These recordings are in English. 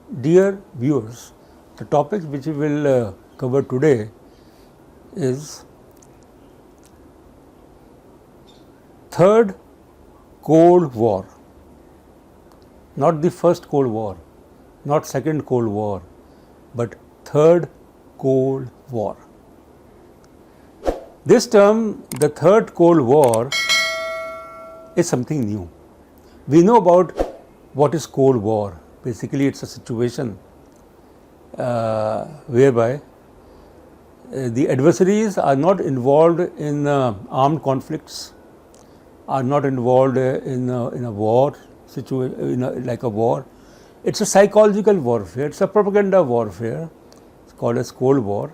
Dear viewers, the topic which we will cover today is Third Cold War, not the First Cold War, not Second Cold War, but Third Cold War. This term, the Third Cold War, is something new. We know about what is Cold War. Basically, it's a situation whereby the adversaries are not involved in armed conflicts, are not involved in a war situation, like a war. It's a psychological warfare, it's a propaganda warfare, it's called as Cold War.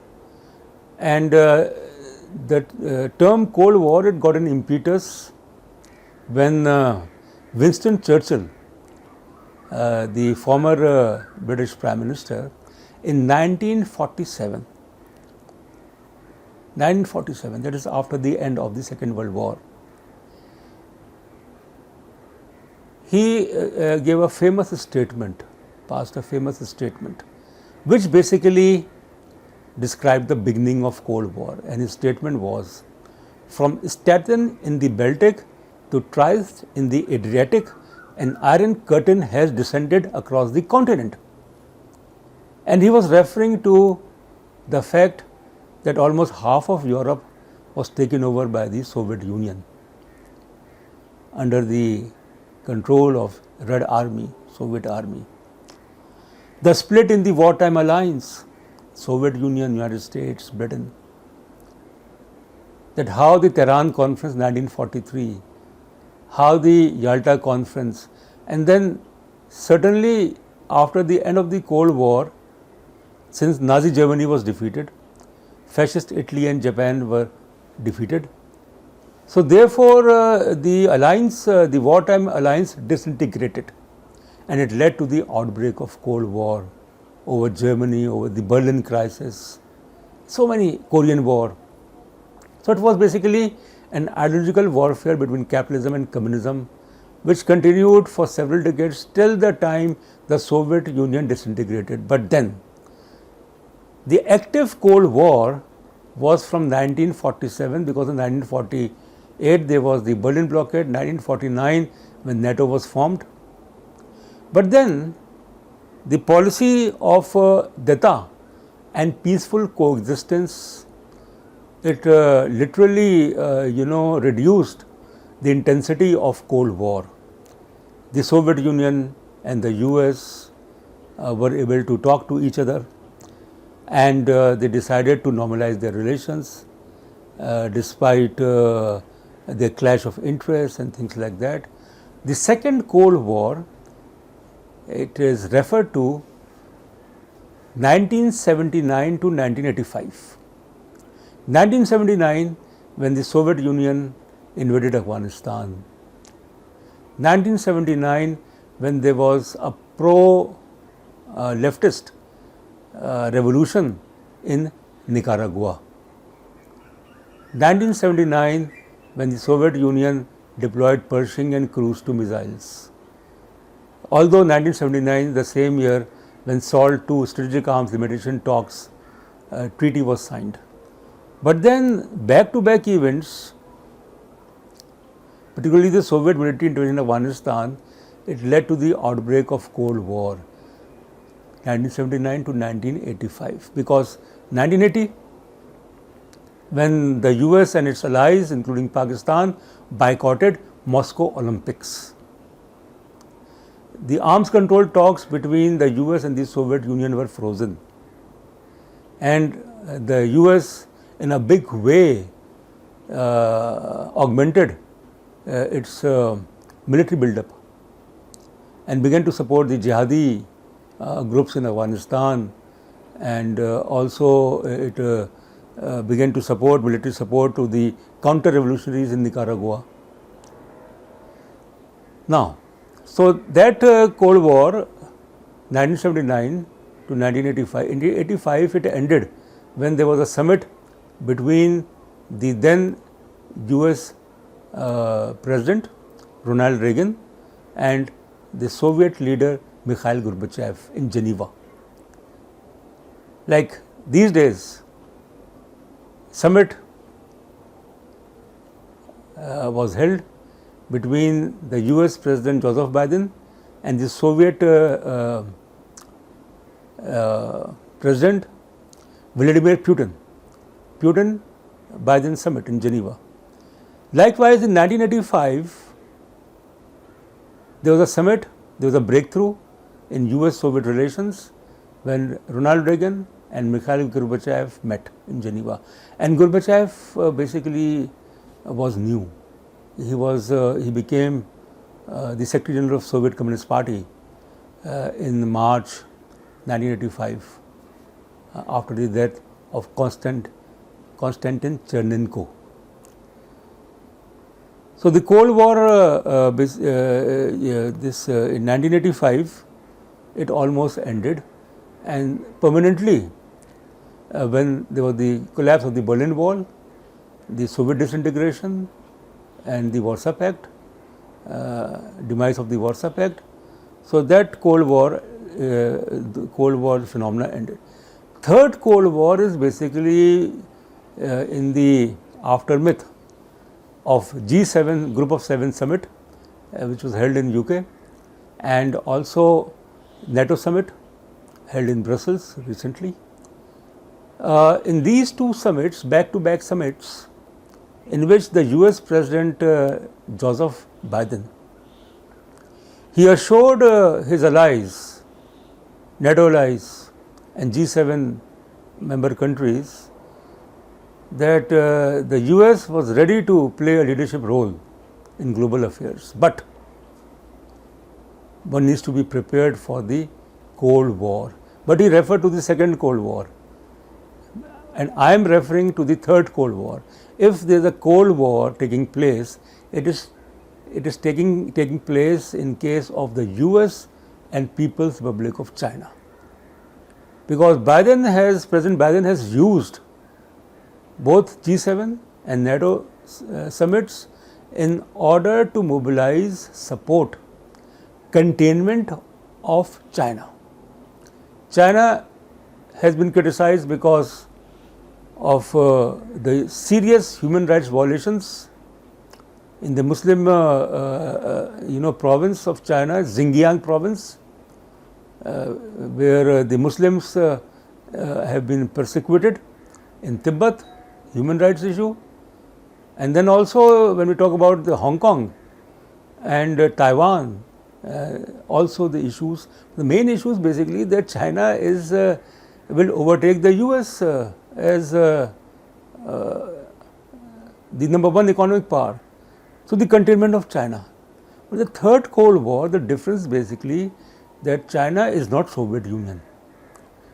And the term Cold War, it got an impetus when Winston Churchill, the former British Prime Minister, in 1947, that is after the end of the Second World War, he gave a famous statement, passed a famous statement, which basically described the beginning of Cold War. And his statement was, from Stettin in the Baltic to Trieste in the Adriatic, an iron curtain has descended across the continent. And he was referring to the fact that almost half of Europe was taken over by the Soviet Union under the control of Red Army, Soviet Army. The split in the wartime alliance, Soviet Union, United States, Britain, that how the Tehran Conference 1943, how the Yalta Conference, and then certainly after the end of the Cold War, since Nazi Germany was defeated, fascist Italy and Japan were defeated. So therefore, the alliance, the wartime alliance disintegrated, and it led to the outbreak of Cold War over Germany, over the Berlin crisis, so many, Korean War. So it was basically an ideological warfare between capitalism and communism, which continued for several decades till the time the Soviet Union disintegrated. But then, the active Cold War was from 1947, because in 1948 there was the Berlin blockade, 1949 when NATO was formed. But then, the policy of Datta and peaceful coexistence, it literally reduced the intensity of Cold War. The Soviet Union and the US were able to talk to each other, and they decided to normalize their relations despite their clash of interests and things like that. The Second Cold War, it is referred to 1979 to 1985. 1979, when the Soviet Union invaded Afghanistan. 1979, when there was a pro-leftist revolution in Nicaragua. 1979, when the Soviet Union deployed Pershing and cruise to missiles. Although 1979, the same year when SALT II Strategic Arms Limitation Talks treaty was signed. But then back-to-back events, particularly the Soviet military intervention in Afghanistan, it led to the outbreak of Cold War, 1979 to 1985. Because 1980, when the US and its allies, including Pakistan, boycotted Moscow Olympics, the arms control talks between the US and the Soviet Union were frozen, and the US in a big way augmented its military buildup and began to support the jihadi groups in Afghanistan, and also it began to support military support to the counter-revolutionaries in Nicaragua. Now, so that Cold War, 1979 to 1985, in 1985 it ended when there was a summit between the then US President Ronald Reagan and the Soviet leader Mikhail Gorbachev in Geneva. Like these days, summit was held between the US President Joseph Biden and the Soviet President Vladimir Putin. Putin-Biden summit in Geneva. Likewise, in 1985, there was a summit, there was a breakthrough in US-Soviet relations when Ronald Reagan and Mikhail Gorbachev met in Geneva. And Gorbachev basically was new. He became the Secretary General of Soviet Communist Party in March 1985 after the death of Konstantin Chernenko. So the Cold War, in 1985, it almost ended, and permanently, when there was the collapse of the Berlin Wall, the Soviet disintegration, and the Warsaw Pact, demise of the Warsaw Pact. So that the Cold War phenomena ended. Third Cold War is basically in the aftermath of G7 Group of 7 summit, which was held in UK, and also NATO summit held in Brussels recently. In these two summits, back-to-back summits, in which the US President Joseph Biden, he assured his allies, NATO allies and G7 member countries that the US was ready to play a leadership role in global affairs, but one needs to be prepared for the Cold War. But he referred to the second Cold War, and I am referring to the third Cold War. If there is a Cold War taking place, it is taking place in case of the US and People's Republic of China, because President Biden has used both G7 and NATO summits in order to mobilize support, containment of China. China has been criticized because of the serious human rights violations in the Muslim province of China, Xinjiang province, where the Muslims have been persecuted, in Tibet, human rights issue, and then also when we talk about the Hong Kong and Taiwan, also the issues. The main issues basically that China will overtake the US as the number one economic power. So the containment of China. But the third Cold War, the difference basically that China is not Soviet Union.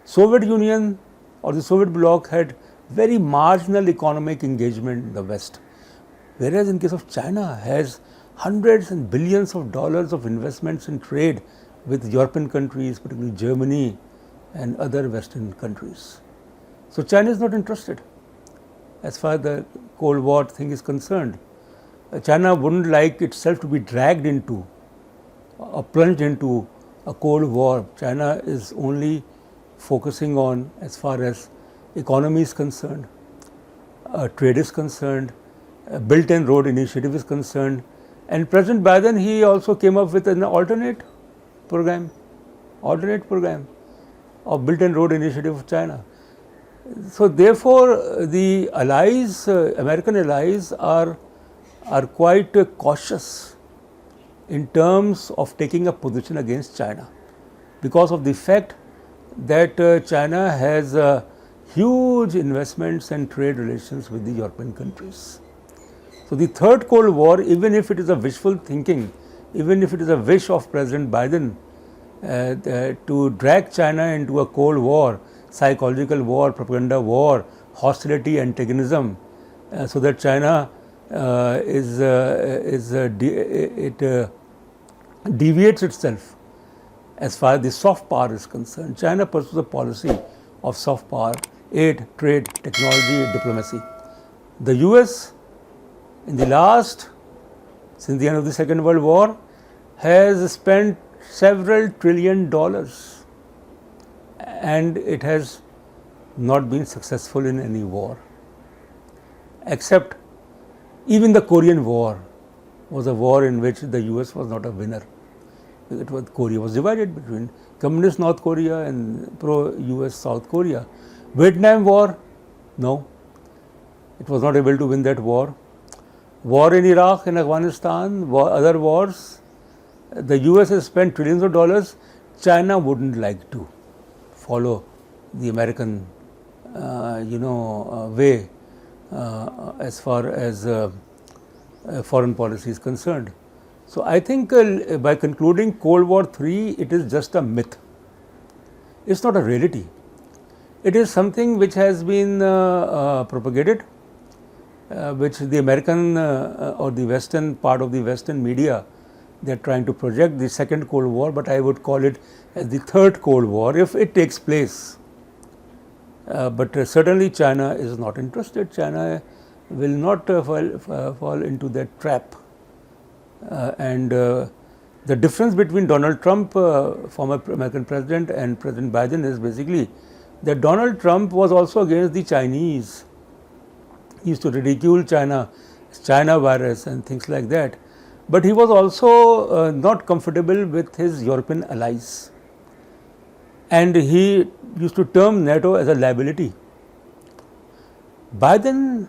Soviet Union or the Soviet bloc had very marginal economic engagement in the West, whereas in case of China has hundreds and billions of dollars of investments in trade with European countries, particularly Germany and other Western countries. So China is not interested as far as the Cold War thing is concerned. China wouldn't like itself to be dragged into or plunged into a Cold War. China is only focusing on, as far as economy is concerned, trade is concerned, Belt and Road Initiative is concerned, and President Biden, he also came up with an alternate program of Belt and Road Initiative of China. So therefore, the allies, American allies are quite cautious in terms of taking a position against China, because of the fact that China has huge investments and trade relations with the European countries. So the third Cold War, even if it is a wishful thinking, even if it is a wish of President Biden to drag China into a Cold War, psychological war, propaganda war, hostility, antagonism, so that China deviates itself as far as the soft power is concerned. China pursues a policy of soft power, aid, trade, technology, diplomacy. The US in the since the end of the Second World War, has spent several trillion dollars, and it has not been successful in any war, except even the Korean War was a war in which the US was not a winner. Korea was divided between communist North Korea and pro-US South Korea. Vietnam War, no, it was not able to win that war. War in Iraq and Afghanistan, other wars, the US has spent trillions of dollars. China wouldn't like to follow the American way as far as foreign policy is concerned. So I think by concluding Cold War III, it is just a myth. It's not a reality. It is something which has been propagated, which the American or the Western part of the Western media, they are trying to project the second Cold War, but I would call it as the third Cold War if it takes place. But certainly China is not interested. China will not fall into that trap. And the difference between Donald Trump, former American president, and President Biden is basically that Donald Trump was also against the Chinese. He used to ridicule China virus and things like that. But he was also not comfortable with his European allies. And he used to term NATO as a liability. Biden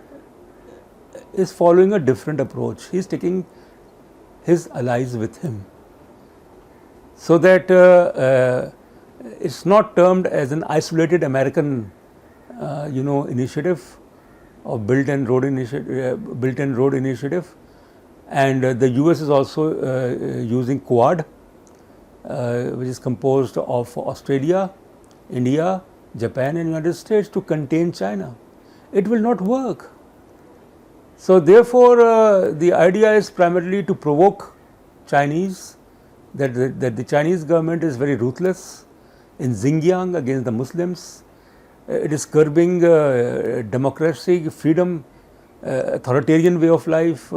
is following a different approach. He is taking his allies with him, so that it's not termed as an isolated American, initiative or Belt and Road Initiative, and the US is also using Quad, which is composed of Australia, India, Japan, and United States to contain China. It will not work. So therefore, the idea is primarily to provoke Chinese, that the Chinese government is very ruthless in Xinjiang against the Muslims. It is curbing democracy, freedom, authoritarian way of life.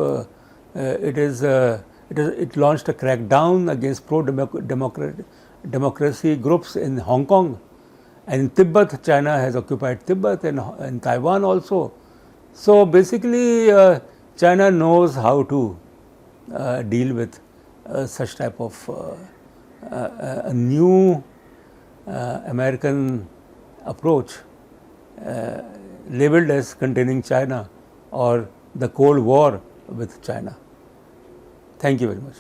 It launched a crackdown against pro-democracy groups in Hong Kong, and in Tibet. China has occupied Tibet and Taiwan also. So basically, China knows how to deal with such type of a new American approach labeled as containing China or the Cold War with China. Thank you very much.